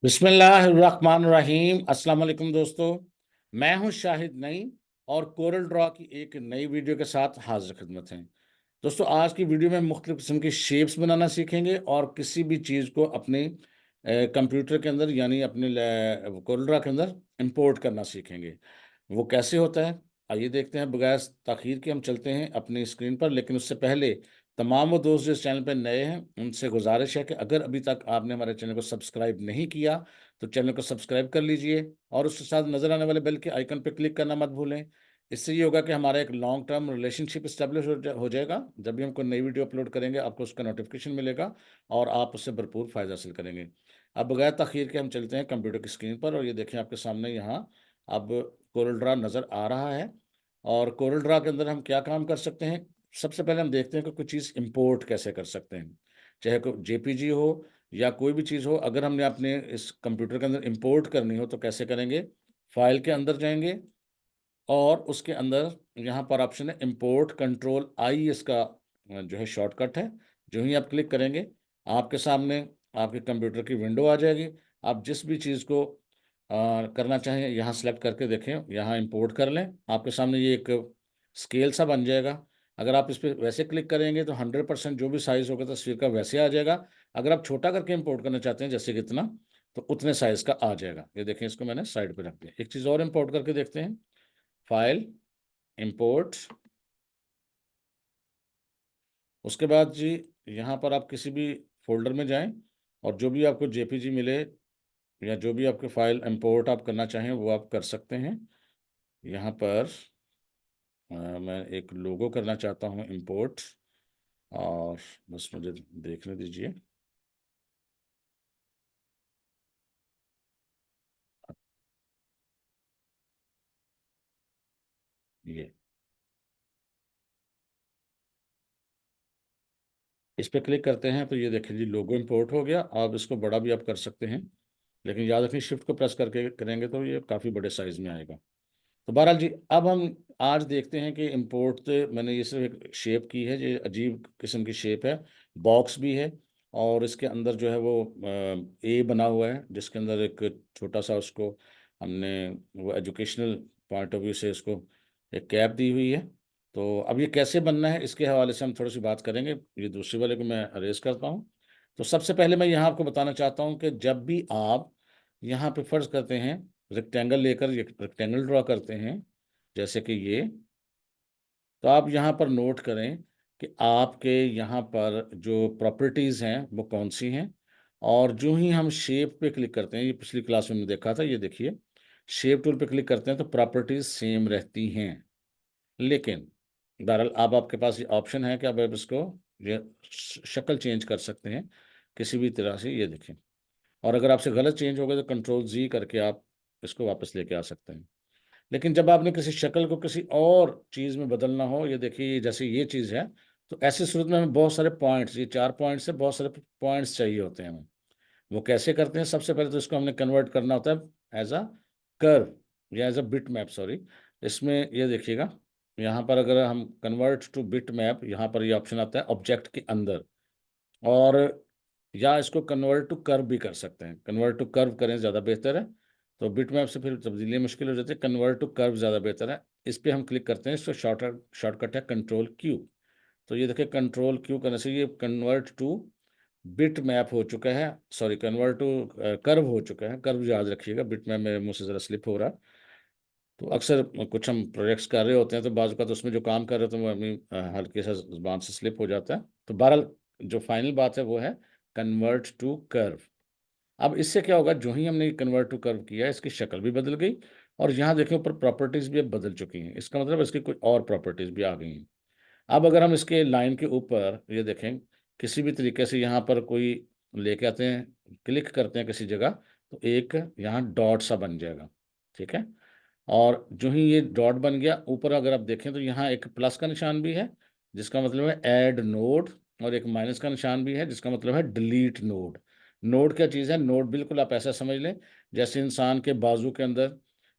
बिस्मिल्लाहिर्रहमानिर्रहीम। अस्सलाम वालेकुम दोस्तों, मैं हूं शाहिद नई और कोरल ड्रॉ की एक नई वीडियो के साथ हाजिर खिदमत हैं। दोस्तों, आज की वीडियो में मुख्तलिफ किस्म की शेप्स बनाना सीखेंगे और किसी भी चीज़ को अपने कंप्यूटर के अंदर यानी अपने कोरल ड्रॉ के अंदर इंपोर्ट करना सीखेंगे। वो कैसे होता है, आइए देखते हैं। बगैर ताखीर के हम चलते हैं अपनी स्क्रीन पर, लेकिन उससे पहले तमाम वो दोस्त जो इस चैनल पर नए हैं उनसे गुजारिश है कि अगर अभी तक आपने हमारे चैनल को सब्सक्राइब नहीं किया तो चैनल को सब्सक्राइब कर लीजिए और उसके साथ नजर आने वाले बेल के आइकन पर क्लिक करना मत भूलें। इससे ये होगा कि हमारा एक लॉन्ग टर्म रिलेशनशिप इस्टेब्लिश हो जाएगा। जब भी हमको नई वीडियो अपलोड करेंगे आपको उसका नोटिफिकेशन मिलेगा और आप उससे भरपूर फ़ायदा हासिल करेंगे। अब बगैर तखीर के हम चलते हैं कंप्यूटर की स्क्रीन पर और ये देखें आपके सामने यहाँ अब कोरल ड्रा नज़र आ रहा है। और कोरल ड्रा के अंदर हम क्या काम कर सकते हैं, सबसे पहले हम देखते हैं कि कोई चीज़ इंपोर्ट कैसे कर सकते हैं। चाहे कोई जेपीजी हो या कोई भी चीज़ हो, अगर हमने अपने इस कंप्यूटर के अंदर इंपोर्ट करनी हो तो कैसे करेंगे। फाइल के अंदर जाएंगे और उसके अंदर यहाँ पर ऑप्शन है इंपोर्ट, कंट्रोल आई इसका जो है शॉर्टकट है। जो ही आप क्लिक करेंगे आपके सामने आपके कंप्यूटर की विंडो आ जाएगी। आप जिस भी चीज़ को करना चाहें यहाँ सेलेक्ट करके देखें, यहाँ इंपोर्ट कर लें। आपके सामने ये एक स्केल सा बन जाएगा। अगर आप इस पर वैसे क्लिक करेंगे तो 100% जो भी साइज़ होगा तस्वीर का वैसे आ जाएगा। अगर आप छोटा करके इंपोर्ट करना चाहते हैं जैसे कि इतना, तो उतने साइज़ का आ जाएगा। ये देखें, इसको मैंने साइड पे रख दिया। एक चीज़ और इंपोर्ट करके देखते हैं। फाइल, इंपोर्ट, उसके बाद जी यहाँ पर आप किसी भी फोल्डर में जाएं और जो भी आपको जेपीजी मिले या जो भी आपके फाइल इंपोर्ट आप करना चाहें वो आप कर सकते हैं। यहाँ पर मैं एक लोगो करना चाहता हूँ इंपोर्ट, और बस मुझे देखने दीजिए। ये इस पर क्लिक करते हैं तो ये देखिए जी लोगो इंपोर्ट हो गया। आप इसको बड़ा भी आप कर सकते हैं, लेकिन याद रखिए शिफ्ट को प्रेस करके करेंगे तो ये काफ़ी बड़े साइज़ में आएगा। तो बहरहाल जी, अब हम आज देखते हैं कि इंपोर्ट से मैंने ये सिर्फ एक शेप की है, ये अजीब किस्म की शेप है। बॉक्स भी है और इसके अंदर जो है वो ए बना हुआ है जिसके अंदर एक छोटा सा उसको हमने वो एजुकेशनल पॉइंट ऑफ व्यू से इसको एक कैप दी हुई है। तो अब ये कैसे बनना है इसके हवाले से हम थोड़ी सी बात करेंगे। ये दूसरे वाले को मैं अरेज करता हूँ। तो सबसे पहले मैं यहाँ आपको बताना चाहता हूँ कि जब भी आप यहाँ पे फर्ज करते हैं रेक्टेंगल लेकर ये रेक्टेंगल ड्रॉ करते हैं जैसे कि ये, तो आप यहाँ पर नोट करें कि आपके यहाँ पर जो प्रॉपर्टीज़ हैं वो कौन सी हैं। और जो ही हम शेप पे क्लिक करते हैं, ये पिछली क्लास में देखा था, ये देखिए शेप टूल पे क्लिक करते हैं तो प्रॉपर्टीज़ सेम रहती हैं। लेकिन बहरहाल अब आपके पास ये ऑप्शन है कि अब आप इसको ये शक्ल चेंज कर सकते हैं किसी भी तरह से, ये देखें। और अगर आपसे गलत चेंज हो गया तो कंट्रोल जी करके आप इसको वापस लेके आ सकते हैं। लेकिन जब आपने किसी शक्ल को किसी और चीज़ में बदलना हो, ये देखिए जैसे ये चीज़ है, तो ऐसी सूरत में हमें बहुत सारे पॉइंट्स, ये 4 पॉइंट्स से बहुत सारे पॉइंट्स चाहिए होते हैं हमें। वो कैसे करते हैं, सबसे पहले तो इसको हमने कन्वर्ट करना होता है एज अ कर्व या as a bitmap, sorry. इसमें ये देखिएगा, यहाँ पर अगर हम कन्वर्ट टू बिट मैप, यहाँ पर ये ऑप्शन आता है ऑब्जेक्ट के अंदर। और या इसको कन्वर्ट टू कर्व भी कर सकते हैं। कन्वर्ट टू कर्व करें ज़्यादा बेहतर है। तो बिट मैप से फिर तब्दीली मुश्किल हो जाती है, कन्वर्ट टू कर्व ज़्यादा बेहतर है। इस पर हम क्लिक करते हैं, इसका शॉर्टकट है कंट्रोल क्यू। तो ये देखिए कंट्रोल क्यू करने से ये कन्वर्ट टू बिट मैप हो चुका है, सॉरी कन्वर्ट टू कर्व हो चुका है। कर्व याद रखिएगा, बिट मैप मेरे मुंह से ज़रा स्लिप हो रहा है। तो अक्सर कुछ हम प्रोजेक्ट्स कर रहे होते हैं तो बाज़ का तो उसमें जो काम कर रहे होते हैं वो अपनी हल्के सा ज़बान से स्लिप हो जाता है। तो बहरहाल जो फाइनल बात है वो है कन्वर्ट टू कर्व। अब इससे क्या होगा, जो ही हमने कन्वर्ट टू कर्व किया इसकी शक्ल भी बदल गई और यहाँ देखें ऊपर प्रॉपर्टीज़ भी अब बदल चुकी हैं। इसका मतलब इसकी कोई और प्रॉपर्टीज़ भी आ गई हैं। अब अगर हम इसके लाइन के ऊपर ये देखें किसी भी तरीके से यहाँ पर कोई लेके आते हैं, क्लिक करते हैं किसी जगह, तो एक यहाँ डॉट सा बन जाएगा, ठीक है। और जो ही ये डॉट बन गया, ऊपर अगर आप देखें तो यहाँ एक प्लस का निशान भी है जिसका मतलब है ऐड नोड, और एक माइनस का निशान भी है जिसका मतलब है डिलीट नोड। नोड क्या चीज़ है, नोड बिल्कुल आप ऐसा समझ लें जैसे इंसान के बाजू के अंदर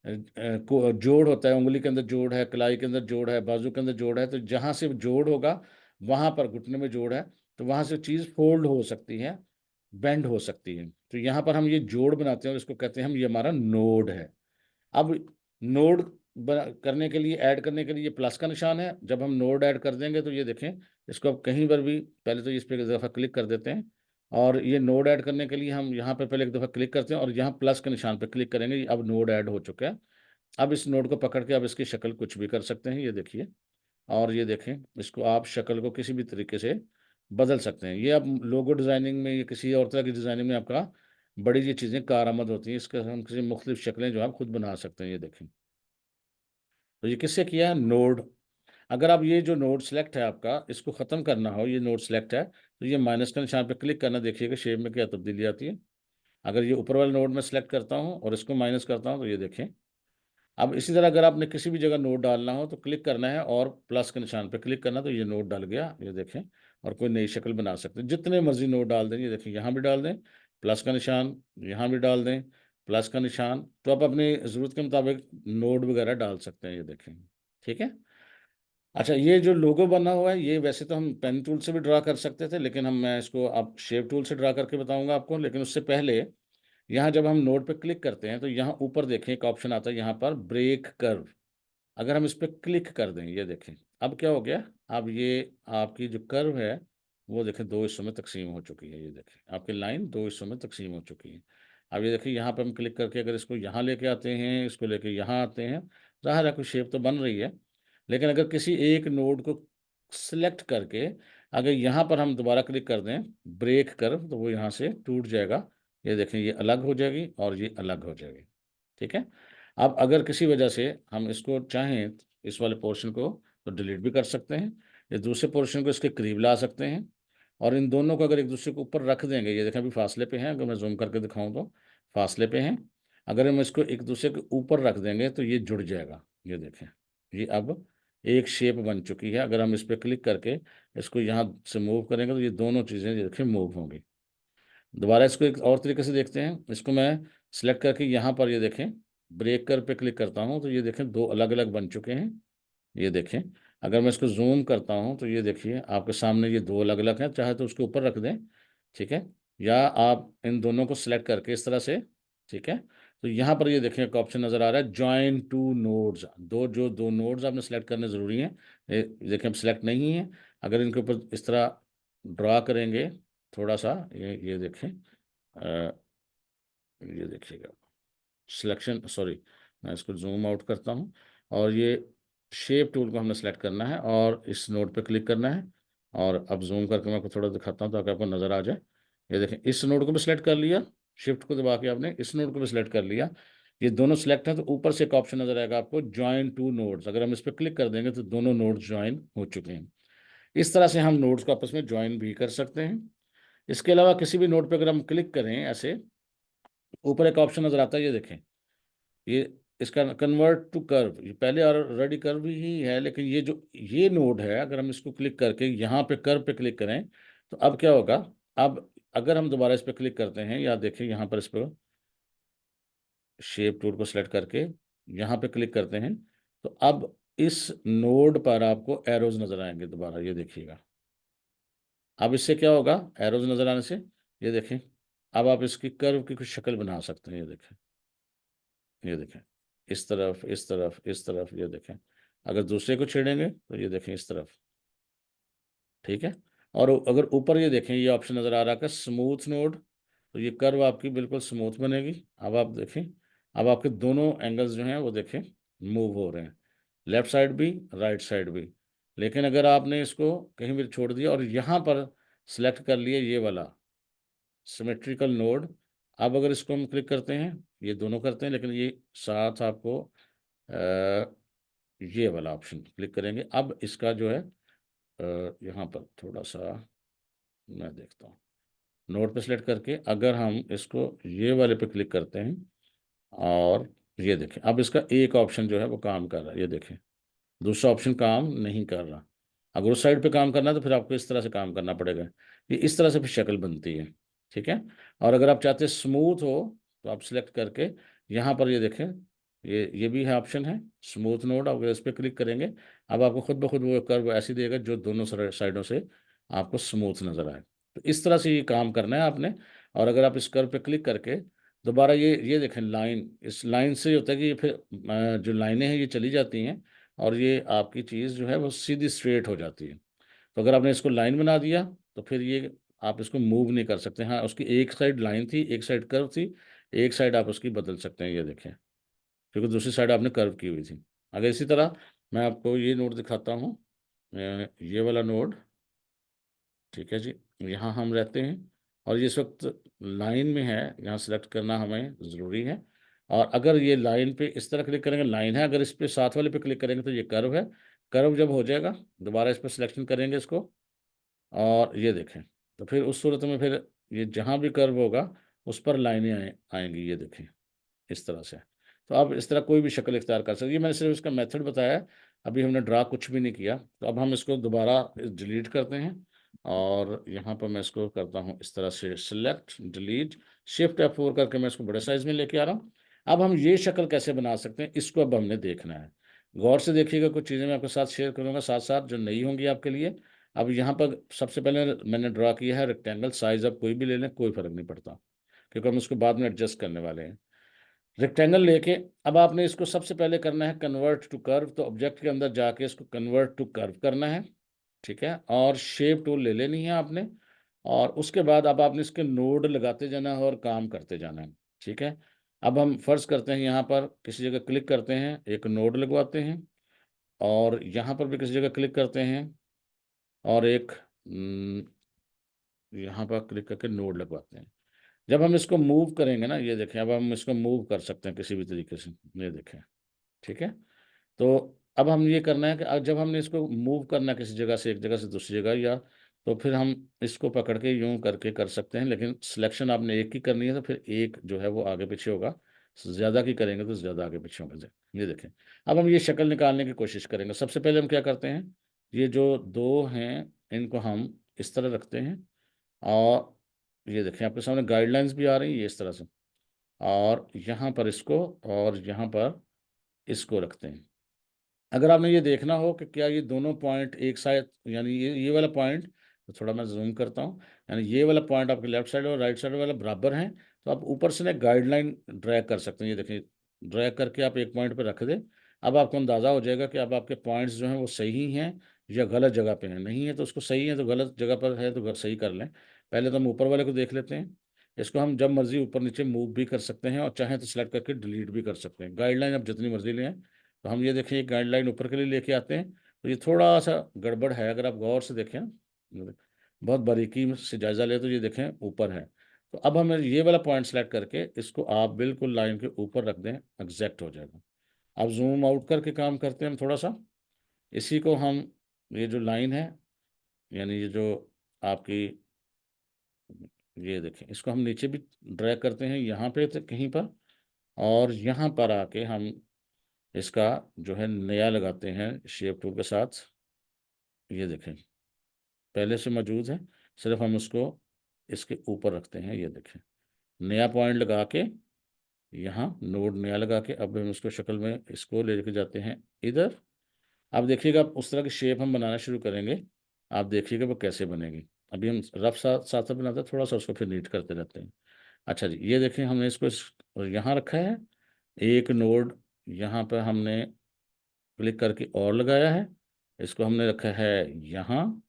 को जोड़ होता है, उंगली के अंदर जोड़ है, कलाई के अंदर जोड़ है, बाजू के अंदर जोड़ है। तो जहाँ से जोड़ होगा वहाँ पर घुटने में जोड़ है, तो वहाँ से चीज़ फोल्ड हो सकती है बेंड हो सकती है। तो यहाँ पर हम ये जोड़ बनाते हैं और इसको कहते हैं हम, ये हमारा नोड है। अब नोड करने के लिए, ऐड करने के लिए ये प्लस का निशान है। जब हम नोड ऐड कर देंगे तो ये देखें, इसको अब कहीं पर भी, पहले तो इस पर एक दफ़ा क्लिक कर देते हैं, और ये नोड ऐड करने के लिए हम यहाँ पे पहले एक दफ़ा क्लिक करते हैं और यहाँ प्लस के निशान पे क्लिक करेंगे। ये अब नोड ऐड हो चुका है। अब इस नोड को पकड़ के अब इसकी शक्ल कुछ भी कर सकते हैं, ये देखिए। और ये देखें, इसको आप शक्ल को किसी भी तरीके से बदल सकते हैं। ये अब लोगो डिज़ाइनिंग में या किसी और तरह की डिज़ाइनिंग में आपका बड़ी ये चीज़ें कारआमद होती हैं। इसका हम किसी मुख्तलिफ शक्लें जो आप खुद बना सकते हैं, ये देखें। तो ये किससे किया है? नोड। अगर आप ये जो नोड सेलेक्ट है आपका, इसको ख़त्म करना हो, ये नोड सेलेक्ट है, तो ये माइनस का निशान पे क्लिक करना, देखिएगा शेप में क्या तब्दीली आती है। अगर ये ऊपर वाले नोड में सेलेक्ट करता हूँ और इसको माइनस करता हूँ तो ये देखें। अब इसी तरह अगर आपने किसी भी जगह नोट डालना हो तो क्लिक करना है और प्लस के निशान पे क्लिक करना, तो ये नोट डल गया, ये देखें। और कोई नई शक्ल बना सकते हैं, जितने मर्जी नोट डाल दें। ये देखें, यहाँ भी डाल दें प्लस का निशान, यहाँ भी डाल दें प्लस का निशान। तो आप अपनी ज़रूरत के मुताबिक नोट वगैरह डाल सकते हैं, ये देखें। ठीक है। अच्छा, ये जो लोगो बना हुआ है, ये वैसे तो हम पेन टूल से भी ड्रा कर सकते थे, लेकिन मैं इसको अब शेप टूल से ड्रा करके बताऊंगा आपको। लेकिन उससे पहले, यहाँ जब हम नोट पे क्लिक करते हैं तो यहाँ ऊपर देखें एक ऑप्शन आता है, यहाँ पर ब्रेक कर्व। अगर हम इस पर क्लिक कर दें, ये देखें, अब क्या हो गया? अब ये आपकी जो कर्व है वो देखें दो हिस्सों में तकसीम हो चुकी है। ये देखें, आपकी लाइन दो हिस्सों में तकसीम हो चुकी है। अब ये देखिए, यहाँ पे हम क्लिक करके अगर इसको यहाँ लेके आते हैं, इसको लेके यहाँ आते हैं, ज़ाहिर है कोई शेप तो बन रही है। लेकिन अगर किसी एक नोड को सिलेक्ट करके अगर यहाँ पर हम दोबारा क्लिक कर दें ब्रेक कर्व, तो वो यहाँ से टूट जाएगा। ये देखें, ये अलग हो जाएगी और ये अलग हो जाएगी। ठीक है। अब अगर किसी वजह से हम इसको चाहें, इस वाले पोर्शन को तो डिलीट भी कर सकते हैं, या दूसरे पोर्शन को इसके करीब ला सकते हैं। और इन दोनों को अगर एक दूसरे के ऊपर रख देंगे, ये देखें अभी फासले पे हैं, अगर मैं जूम करके दिखाऊं तो फासले पे हैं। अगर हम इसको एक दूसरे के ऊपर रख देंगे तो ये जुड़ जाएगा। ये देखें, ये अब एक शेप बन चुकी है। अगर हम इस पर क्लिक करके इसको यहाँ से मूव करेंगे तो ये दोनों चीज़ें, ये देखें, मूव होंगी। दोबारा इसको एक और तरीके से देखते हैं। इसको मैं सिलेक्ट करके यहाँ पर, ये देखें, ब्रेक कर पे क्लिक करता हूँ तो ये देखें दो अलग अलग बन चुके हैं। ये देखें, अगर मैं इसको जूम करता हूँ तो ये देखिए आपके सामने ये दो अलग अलग हैं। चाहे तो उसके ऊपर रख दें, ठीक है, या आप इन दोनों को सिलेक्ट करके इस तरह से, ठीक है। तो यहाँ पर ये देखें एक ऑप्शन नज़र आ रहा है, जॉइन टू नोड्स। दो नोड्स आपने सेलेक्ट करने ज़रूरी हैं। ये देखें अब सिलेक्ट नहीं है। अगर इनके ऊपर इस तरह ड्रा करेंगे थोड़ा सा, ये देखें, ये देखिएगा सिलेक्शन, सॉरी, मैं इसको जूम आउट करता हूँ। और ये शेप टूल को हमने सेलेक्ट करना है और इस नोड पे क्लिक करना है। और अब जूम करके मैं आपको थोड़ा दिखाता हूँ ताकि आपको नज़र आ जाए। ये देखें, इस नोड को भी सिलेक्ट कर लिया, शिफ्ट को दबा के आपने इस नोड को भी सिलेक्ट कर लिया। ये दोनों सिलेक्ट हैं तो ऊपर से एक ऑप्शन नज़र आएगा आपको, ज्वाइन टू नोड्स। अगर हम इस पर क्लिक कर देंगे तो दोनों नोड्स ज्वाइन हो चुके हैं। इस तरह से हम नोड्स को आपस में ज्वाइन भी कर सकते हैं। इसके अलावा किसी भी नोड पर अगर हम क्लिक करें ऐसे, ऊपर एक ऑप्शन नज़र आता है, ये देखें, ये इसका कन्वर्ट टू कर्व। ये पहले ऑलरेडी कर्व ही है, लेकिन ये जो ये नोड है, अगर हम इसको क्लिक करके यहाँ पे कर्व पे क्लिक करें तो अब क्या होगा? अब अगर हम दोबारा इस पर क्लिक करते हैं, या देखिए यहाँ पर इस पर शेप टूल को सिलेक्ट करके यहाँ पे क्लिक करते हैं, तो अब इस नोड पर आपको एरोज नजर आएंगे दोबारा। ये देखिएगा, अब इससे क्या होगा? एरोज नजर आने से, ये देखें, अब आप इसकी कर्व की कुछ शक्ल बना सकते हैं। ये देखें, ये देखें, इस तरफ, इस तरफ, इस तरफ, ये देखें। अगर दूसरे को छेड़ेंगे तो ये देखें इस तरफ, ठीक है। और अगर ऊपर ये देखें, ये ऑप्शन नज़र आ रहा है स्मूथ नोड, तो ये कर्व आपकी बिल्कुल स्मूथ बनेगी। अब आप देखें, अब आपके दोनों एंगल्स जो हैं वो देखें मूव हो रहे हैं, लेफ्ट साइड भी, राइट साइड भी। लेकिन अगर आपने इसको कहीं भी छोड़ दिया और यहाँ पर सिलेक्ट कर लिया ये वाला सिमेट्रिकल नोड, अब अगर इसको हम क्लिक करते हैं, ये दोनों करते हैं, लेकिन ये साथ आपको ये वाला ऑप्शन क्लिक करेंगे। अब इसका जो है यहाँ पर थोड़ा सा मैं देखता हूँ, नोट पे सेलेक्ट करके अगर हम इसको ये वाले पे क्लिक करते हैं, और ये देखें अब इसका एक ऑप्शन जो है वो काम कर रहा है। ये देखें, दूसरा ऑप्शन काम नहीं कर रहा। अगर उस साइड पे काम करना है तो फिर आपको इस तरह से काम करना पड़ेगा। ये इस तरह से फिर शक्ल बनती है, ठीक है। और अगर आप चाहते हैं स्मूथ हो तो आप सिलेक्ट करके यहाँ पर ये देखें, ये भी है ऑप्शन है स्मूथ नोड। अगर इस पर क्लिक करेंगे, अब आपको खुद ब खुद वो कर्व ऐसी देगा जो दोनों साइडों से आपको स्मूथ नज़र आए। तो इस तरह से ये काम करना है आपने। और अगर आप इस कर्व पे क्लिक करके दोबारा ये देखें लाइन, इस लाइन से ये होता है कि ये फिर जो लाइनें हैं ये चली जाती हैं और ये आपकी चीज़ जो है वो सीधी स्ट्रेट हो जाती है। तो अगर आपने इसको लाइन बना दिया तो फिर ये आप इसको मूव नहीं कर सकते। हाँ, उसकी एक साइड लाइन थी, एक साइड कर्व थी, एक साइड आप उसकी बदल सकते हैं, ये देखें, क्योंकि दूसरी साइड आपने कर्व की हुई थी। अगर इसी तरह मैं आपको ये नोड दिखाता हूँ, ये वाला नोड, ठीक है जी, यहाँ हम रहते हैं और ये इस वक्त लाइन में है, यहाँ सेलेक्ट करना हमें ज़रूरी है। और अगर ये लाइन पे इस तरह क्लिक करेंगे, लाइन है, अगर इस पे साथ वाले पे क्लिक करेंगे तो ये कर्व है। कर्व जब हो जाएगा दोबारा इस पर सिलेक्शन करेंगे इसको और ये देखें, तो फिर उस सूरत में फिर ये जहाँ भी कर्व होगा उस पर लाइनें आएंगी, ये देखें इस तरह से। तो आप इस तरह कोई भी शक्ल इख्तियार कर सकते हैं। ये मैंने सिर्फ इसका मेथड बताया है, अभी हमने ड्रा कुछ भी नहीं किया। तो अब हम इसको दोबारा डिलीट करते हैं और यहाँ पर मैं इसको करता हूँ इस तरह से सिलेक्ट डिलीट, शिफ्ट F4 करके मैं इसको बड़े साइज में लेके आ रहा हूँ। अब हम ये शक्ल कैसे बना सकते हैं इसको अब हमने देखना है। गौर से देखिएगा, कुछ चीज़ें मैं आपके साथ शेयर करूँगा साथ साथ जो नई होंगी आपके लिए। अब यहाँ पर सबसे पहले मैंने ड्रा किया है रेक्टेंगल, साइज आप कोई भी ले लें, कोई फर्क नहीं पड़ता, क्योंकि हम उसको बाद में एडजस्ट करने वाले हैं। रेक्टेंगल लेके अब आपने इसको सबसे पहले करना है कन्वर्ट टू कर्व, तो ऑब्जेक्ट के अंदर जाके इसको कन्वर्ट टू कर्व करना है, ठीक है, और शेप टूल ले लेनी है आपने। और उसके बाद अब आपने इसके नोड लगाते जाना है और काम करते जाना है, ठीक है। अब हम फर्ज करते हैं यहाँ पर किसी जगह क्लिक करते हैं, एक नोड लगवाते हैं, और यहाँ पर भी किसी जगह क्लिक करते हैं और एक यहाँ पर क्लिक करके नोड लगवाते हैं। जब हम इसको मूव करेंगे ना, ये देखें, अब हम इसको मूव कर सकते हैं किसी भी तरीके से, ये देखें, ठीक है। तो अब हम ये करना है कि जब हमने इसको मूव करना है किसी जगह से एक जगह से दूसरी जगह, या तो फिर हम इसको पकड़ के यूं करके कर सकते हैं, लेकिन सिलेक्शन आपने एक की करनी है तो फिर एक जो है वो आगे पीछे होगा, ज़्यादा की करेंगे तो ज़्यादा आगे पीछे होगा। ये देखें, अब हम ये शक्ल निकालने की कोशिश करेंगे। सबसे पहले हम क्या करते हैं, ये जो दो हैं इनको हम इस तरह रखते हैं और ये देखें आपके सामने गाइडलाइंस भी आ रही है ये इस तरह से, और यहाँ पर इसको और यहाँ पर इसको रखते हैं। अगर आपने ये देखना हो कि क्या ये दोनों पॉइंट एक साइड, यानी ये वाला पॉइंट, तो थोड़ा मैं जूम करता हूँ, यानी ये वाला पॉइंट आपके लेफ्ट साइड और राइट साइड वाला बराबर हैं, तो आप ऊपर से ना गाइडलाइन ड्रैग कर सकते हैं। ये देखिए, ड्रैग करके आप एक पॉइंट पर रख दें, अब आपको अंदाज़ा हो जाएगा कि अब आपके पॉइंट्स जो हैं वो सही हैं या गलत जगह पे हैं। नहीं है तो उसको सही है, तो गलत जगह पर है तो सही कर लें। पहले तो हम ऊपर वाले को देख लेते हैं। इसको हम जब मर्जी ऊपर नीचे मूव भी कर सकते हैं और चाहें तो सिलेक्ट करके डिलीट भी कर सकते हैं। गाइडलाइन आप जितनी मर्जी लें। तो हम ये देखें, एक गाइडलाइन ऊपर के लिए लेके आते हैं, तो ये थोड़ा सा गड़बड़ है, अगर आप गौर से देखें ना, बहुत बारीकी से जायजा ले तो ये देखें ऊपर है। तो अब हमें ये वाला पॉइंट सेलेक्ट करके इसको आप बिल्कुल लाइन के ऊपर रख दें, एग्जैक्ट हो जाएगा। अब जूम आउट करके काम करते हैं हम थोड़ा सा, इसी को हम, ये जो लाइन है, यानी ये जो आपकी, ये देखें, इसको हम नीचे भी ड्रैग करते हैं यहाँ पे तो कहीं पर, और यहाँ पर आके हम इसका जो है नया लगाते हैं शेप टूल के साथ। ये देखें, पहले से मौजूद है, सिर्फ हम उसको इसके ऊपर रखते हैं। ये देखें, नया पॉइंट लगा के यहाँ नोड नया लगा के अब हम उसको शक्ल में इसको ले के जाते हैं इधर। अब देखिएगा, अब उस तरह की शेप हम बनाना शुरू करेंगे, आप देखिएगा वो कैसे बनेगी। अभी हम रफ साथ साथ बनाते हैं, थोड़ा सा उसको फिर नीट करते रहते हैं। अच्छा जी, ये देखें, हमने इसको यहाँ रखा है, एक नोड यहाँ पर हमने क्लिक करके और लगाया है, इसको हमने रखा है यहाँ।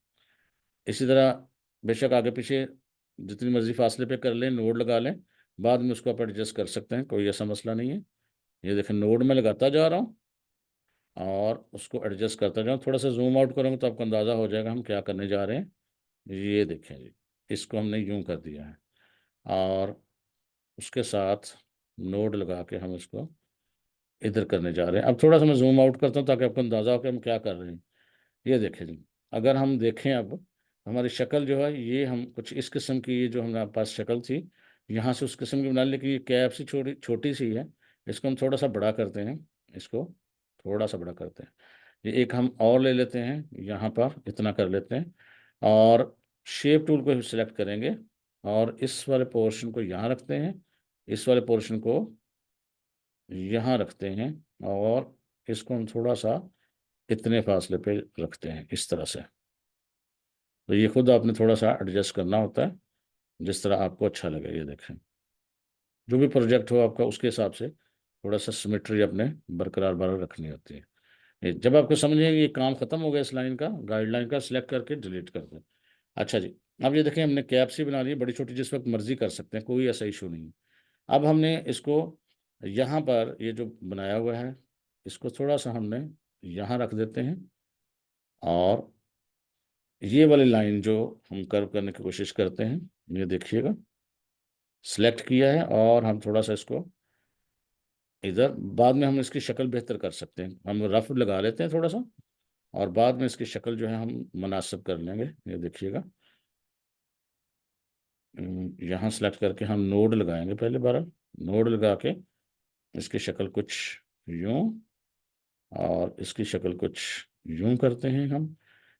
इसी तरह बेशक आगे पीछे जितनी मर्जी फासले पे कर लें, नोड लगा लें, बाद में उसको आप एडजस्ट कर सकते हैं, कोई ऐसा मसला नहीं है। ये देखें, नोड में लगाता जा रहा हूँ और उसको एडजस्ट करता जाऊँ। थोड़ा सा जूम आउट करूँगा तो आपको अंदाज़ा हो जाएगा हम क्या करने जा रहे हैं। ये देखें जी, इसको हमने यूं कर दिया है और उसके साथ नोड लगा के हम इसको इधर करने जा रहे हैं। अब थोड़ा सा मैं जूम आउट करता हूँ ताकि आपको अंदाज़ा हो कि हम क्या कर रहे हैं। ये देखें जी, अगर हम देखें अब हमारी शक्ल जो है ये हम कुछ इस किस्म की, ये जो हमारे पास शक्ल थी यहाँ से उस किस्म की बना ली, लेकिन ये कैप सी छोटी छोटी सी है। इसको हम थोड़ा सा बड़ा करते हैं, इसको थोड़ा सा बड़ा करते हैं। ये एक हम और ले लेते हैं, यहाँ पर इतना कर लेते हैं और शेप टूल को सिलेक्ट करेंगे और इस वाले पोर्शन को यहाँ रखते हैं, इस वाले पोर्शन को यहाँ रखते हैं और इसको हम थोड़ा सा इतने फासले पे रखते हैं इस तरह से। तो ये खुद आपने थोड़ा सा एडजस्ट करना होता है। जिस तरह आपको अच्छा लगे, ये देखें। जो भी प्रोजेक्ट हो आपका, उसके हिसाब से थोड़ा सा सिमेट्री अपने बरकरार बरकरार रखनी होती है। जब आपको समझिए कि ये काम खत्म हो गया इस लाइन का, गाइडलाइन का, सिलेक्ट करके डिलीट कर दें। अच्छा जी, अब ये देखें हमने कैप सी बना ली, बड़ी छोटी, जिस वक्त मर्जी कर सकते हैं, कोई ऐसा इशू नहीं। अब हमने इसको यहाँ पर ये जो बनाया हुआ है, इसको थोड़ा सा हमने यहाँ रख देते हैं, और ये वाली लाइन जो हम कर्व करने की कोशिश करते हैं, ये देखिएगा सिलेक्ट किया है, और हम थोड़ा सा इसको इधर, बाद में हम इसकी शक्ल बेहतर कर सकते हैं, हम रफ लगा लेते हैं थोड़ा सा, और बाद में इसकी शक्ल जो है हम मुनासिब कर लेंगे। ये देखिएगा, यहाँ सेलेक्ट करके हम नोड लगाएंगे पहले बार, नोड लगा के इसकी शक्ल कुछ यूं, और इसकी शक्ल कुछ यूं करते हैं हम।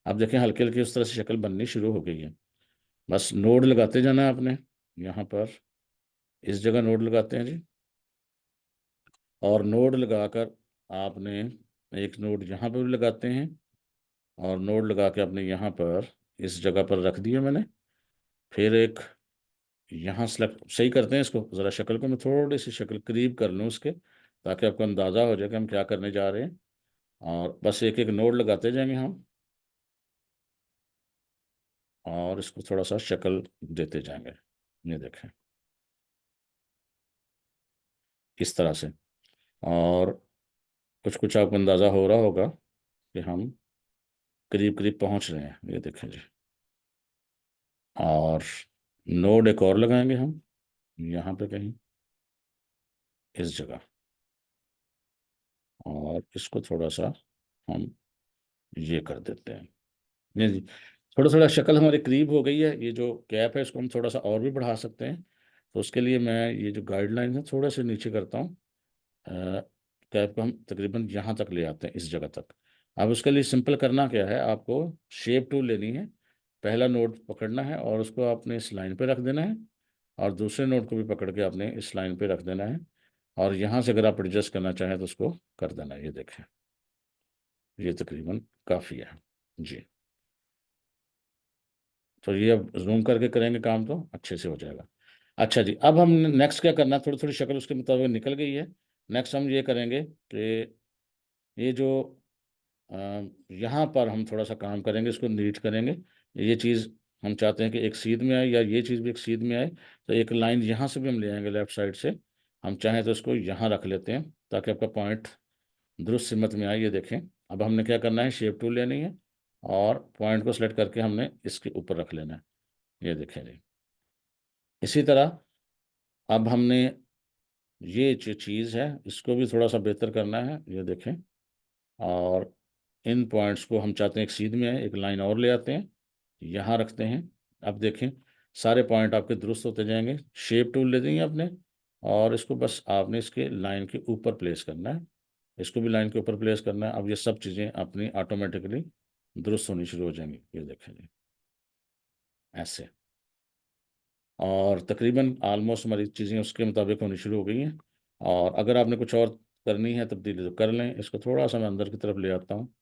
अब देखें हल्की हल्की उस तरह से शक्ल बननी शुरू हो गई है। बस नोड लगाते जाना है आपने, यहाँ पर इस जगह नोड लगाते हैं जी, और नोड लगाकर आपने एक नोड यहाँ पर भी लगाते हैं, और नोड लगा के आपने यहाँ पर इस जगह पर रख दिया मैंने। फिर एक यहाँ सेलेक्ट सही करते हैं इसको, ज़रा शक्ल को मैं थोड़ी सी शक्ल करीब कर लूँ उसके, ताकि आपको अंदाज़ा हो जाए कि हम क्या करने जा रहे हैं। और बस एक एक नोड लगाते जाएंगे हम, और इसको थोड़ा सा शक्ल देते जाएंगे। ये देखें इस तरह से, और कुछ कुछ आपको अंदाज़ा हो रहा होगा कि हम करीब करीब पहुंच रहे हैं। ये देखें जी, और नोड एक और लगाएंगे हम यहाँ पे कहीं इस जगह, और इसको थोड़ा सा हम ये कर देते हैं। नहीं जी, थोड़ा थोड़ा शक्ल हमारी करीब हो गई है। ये जो कैप है इसको हम थोड़ा सा और भी बढ़ा सकते हैं। तो उसके लिए मैं ये जो गाइडलाइन है थोड़ा सा नीचे करता हूँ, कैप को हम तकरीबन यहाँ तक ले आते हैं, इस जगह तक। अब उसके लिए सिंपल करना क्या है, आपको शेप टूल लेनी है, पहला नोड पकड़ना है और उसको आपने इस लाइन पे रख देना है, और दूसरे नोड को भी पकड़ के आपने इस लाइन पे रख देना है, और यहाँ से अगर आप एडजस्ट करना चाहें तो उसको कर देना है। ये देखें, ये तकरीबन काफ़ी है जी। तो ये अब जूम करके करेंगे काम तो अच्छे से हो जाएगा। अच्छा जी, अब हम नेक्स्ट क्या करना है, थोड़ी थोड़ी शक्ल उसके मुताबिक निकल गई है। नेक्स्ट हम ये करेंगे कि ये जो अ, यहाँ पर हम थोड़ा सा काम करेंगे, इसको नीट करेंगे। ये चीज़ हम चाहते हैं कि एक सीध में आए, या ये चीज़ भी एक सीध में आए, तो एक लाइन यहाँ से भी हम ले आएंगे लेफ्ट साइड से। हम चाहें तो इसको यहाँ रख लेते हैं, ताकि आपका पॉइंट दुरुस्त सिमत में आए। ये देखें, अब हमने क्या करना है, शेप टूल लेनी है, और पॉइंट को सेलेक्ट करके हमने इसके ऊपर रख लेना है। ये देखें जी, इसी तरह अब हमने ये जो चीज़ है इसको भी थोड़ा सा बेहतर करना है। ये देखें, और इन पॉइंट्स को हम चाहते हैं एक सीध में है, एक लाइन और ले आते हैं, यहाँ रखते हैं। अब देखें सारे पॉइंट आपके दुरुस्त होते जाएंगे। शेप टूल ले देंगे आपने, और इसको बस आपने इसके लाइन के ऊपर प्लेस करना है, इसको भी लाइन के ऊपर प्लेस करना है। अब ये सब चीज़ें अपनी ऑटोमेटिकली दुरुस्त होनी शुरू हो जाएंगी। ये देखें जी, ऐसे, और तकरीबन आलमोस्ट हमारी चीज़ें उसके मुताबिक होनी शुरू हो गई हैं। और अगर आपने कुछ और करनी है तब्दीली तो कर लें। इसको थोड़ा सा मैं अंदर की तरफ ले आता हूँ,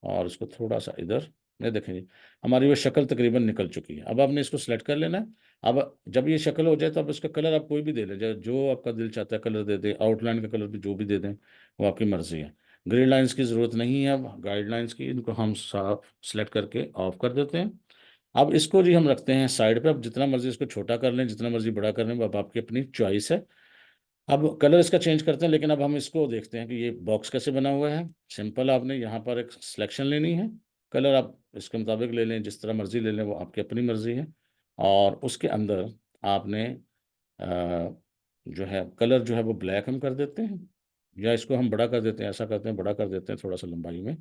और इसको थोड़ा सा इधर, ये देखें जी, हमारी वो शक्ल तकरीबन निकल चुकी है। अब आपने इसको सेलेक्ट कर लेना है। अब जब ये शक्ल हो जाए तो अब इसका कलर आप कोई भी दे लें, जो आपका दिल चाहता है कलर दे दें, आउटलाइन का कलर भी जो भी दे दें, वो आपकी मर्ज़ी है। ग्रे लाइंस की ज़रूरत नहीं है, अब गाइडलाइंस की, इनको हम साफ सेलेक्ट करके ऑफ कर देते हैं। अब इसको जी हम रखते हैं साइड पे। अब जितना मर्जी इसको छोटा कर लें, जितना मर्जी बड़ा कर लें, अब आपकी अपनी चॉइस है। अब कलर इसका चेंज करते हैं, लेकिन अब हम इसको देखते हैं कि ये बॉक्स कैसे बना हुआ है। सिंपल, आपने यहाँ पर एक सिलेक्शन लेनी है, कलर आप इसके मुताबिक ले लें, जिस तरह मर्जी ले लें, वो आपकी अपनी मर्जी है। और उसके अंदर आपने अ, जो है कलर जो है वो ब्लैक हम कर देते हैं, या इसको हम बड़ा कर देते हैं, ऐसा करते हैं बड़ा कर देते हैं थोड़ा सा लंबाई में,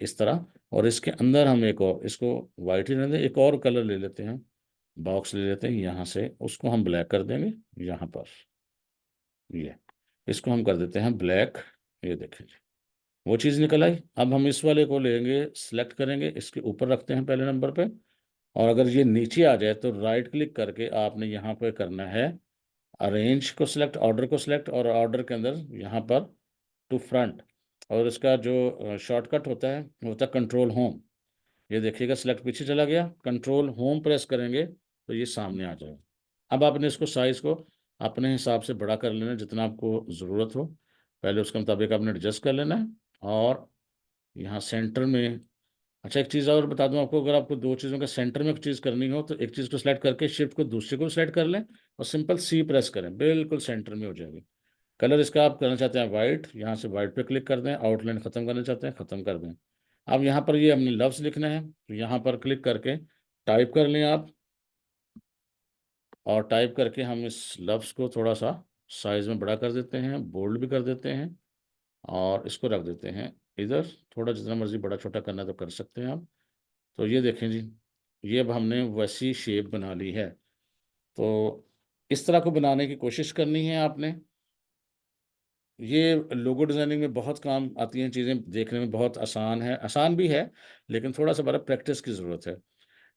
इस तरह। और इसके अंदर हम एक और, इसको वाइट ही रहने दें, एक और कलर ले लेते हैं, बॉक्स ले लेते हैं यहाँ से, उसको हम ब्लैक कर देंगे यहाँ पर। ये, इसको हम कर देते हैं ब्लैक। ये देखें जी, वो चीज़ निकल आई। अब हम इस वाले को लेंगे, सिलेक्ट करेंगे, इसके ऊपर रखते हैं पहले नंबर पे, और अगर ये नीचे आ जाए तो राइट क्लिक करके आपने यहाँ पे करना है अरेंज को सिलेक्ट, ऑर्डर को सिलेक्ट, और ऑर्डर के अंदर यहाँ पर टू फ्रंट, और इसका जो शॉर्टकट होता है वो होता है कंट्रोल होम। ये देखिएगा सिलेक्ट पीछे चला गया, कंट्रोल होम प्रेस करेंगे तो ये सामने आ जाएगा। अब आपने इसको साइज़ को अपने हिसाब से बड़ा कर लेना है, जितना आपको ज़रूरत हो। पहले उसके मुताबिक आपने एडजस्ट कर लेना है। और यहाँ सेंटर में, अच्छा एक चीज़ और बता दूँ आपको, अगर आपको दो चीज़ों के सेंटर में एक चीज़ करनी हो तो एक चीज़ को सेलेक्ट करके शिफ्ट को दूसरे को सेलेक्ट कर लें और सिंपल सी प्रेस करें, बिल्कुल सेंटर में हो जाएगी। कलर इसका आप करना चाहते हैं वाइट, यहाँ से वाइट पे क्लिक कर दें। आउटलाइन ख़त्म करना चाहते हैं, ख़त्म कर दें। अब यहाँ पर ये हमने लफ्ज़ लिखना है, तो यहाँ पर क्लिक करके टाइप कर लें आप। और टाइप करके हम इस लफ्ज़ को थोड़ा सा साइज़ में बड़ा कर देते हैं, बोल्ड भी कर देते हैं और इसको रख देते हैं इधर। थोड़ा जितना मर्ज़ी बड़ा छोटा करना है तो कर सकते हैं आप। तो ये देखें जी, ये अब हमने वैसी शेप बना ली है। तो इस तरह को बनाने की कोशिश करनी है आपने। ये लोगो डिज़ाइनिंग में बहुत काम आती हैं चीज़ें, देखने में बहुत आसान है, आसान भी है, लेकिन थोड़ा-सा बड़ा प्रैक्टिस की ज़रूरत है।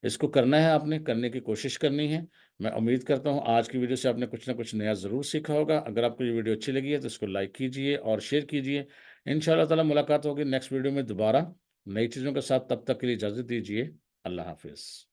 इसको करना है आपने, करने की कोशिश करनी है। मैं उम्मीद करता हूँ आज की वीडियो से आपने कुछ ना कुछ नया ज़रूर सीखा होगा। अगर आपको ये वीडियो अच्छी लगी है तो इसको लाइक कीजिए और शेयर कीजिए। इंशाअल्लाह ताला मुलाकात होगी नेक्स्ट वीडियो में दोबारा नई चीज़ों के साथ। तब तक के लिए इजाज़त दीजिए। अल्लाह हाफ़िज़।